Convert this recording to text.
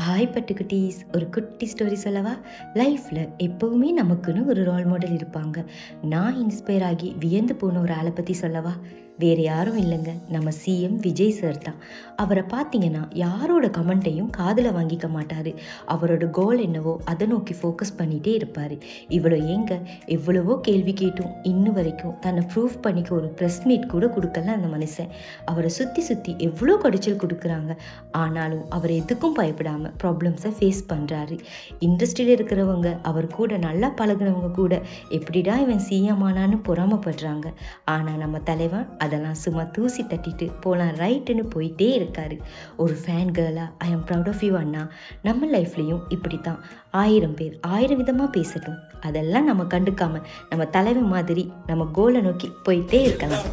Hi பட்டுக்குட்டீஸ், ஒரு குட்டி story சொல்லவா? லைஃப்பில் எப்போவுமே நமக்குன்னு ஒரு ரோல் மாடல் இருப்பாங்க. நான் இன்ஸ்பயர் ஆகி வியந்து போன ஒரு ஆளை பற்றி சொல்லவா? வேறு யாரும் இல்லைங்க, நம்ம சிஎம் விஜய் சார் தான். அவரை பார்த்தீங்கன்னா யாரோட கமெண்ட்டையும் காதில் வாங்கிக்க மாட்டார். அவரோட கோல் என்னவோ அதை நோக்கி ஃபோக்கஸ் பண்ணிகிட்டே இருப்பார். இவ்வளோ ஏங்க, எவ்வளவோ கேள்வி கேட்டும் இன்னும் வரைக்கும் தன்னை ப்ரூவ் பண்ணிக்க ஒரு ப்ரெஸ் மீட் கூட கொடுக்கல அந்த மனுஷன். அவரை சுற்றி சுற்றி எவ்வளோ கடிச்சல் கொடுக்குறாங்க, ஆனாலும் அவர் எதுக்கும் பயப்படாமல் ப்ராப்ளம்ஸை ஃபேஸ் பண்ணுறாரு. இண்டஸ்ட்ரியில் இருக்கிறவங்க அவர் கூட நல்லா பழகினவங்க கூட எப்படிடா இவன் சிஎம் ஆனான்னு பொறாமப்படுறாங்க. ஆனால் நம்ம தலைவன் அதெல்லாம் சும்மா தூசி தட்டிட்டு போகலாம் ரைட்டுன்னு போயிட்டே இருக்காரு. ஒரு ஃபேன் கேர்ளாக I am proud of you அண்ணா. நம்ம லைஃப்லேயும் இப்படி தான் 1000 பேர் 1000 விதமாக பேசட்டும், அதெல்லாம் நம்ம கண்டுக்காம நம்ம தலைவன் மாதிரி நம்ம கோலை நோக்கி போயிட்டே இருக்கலாம்.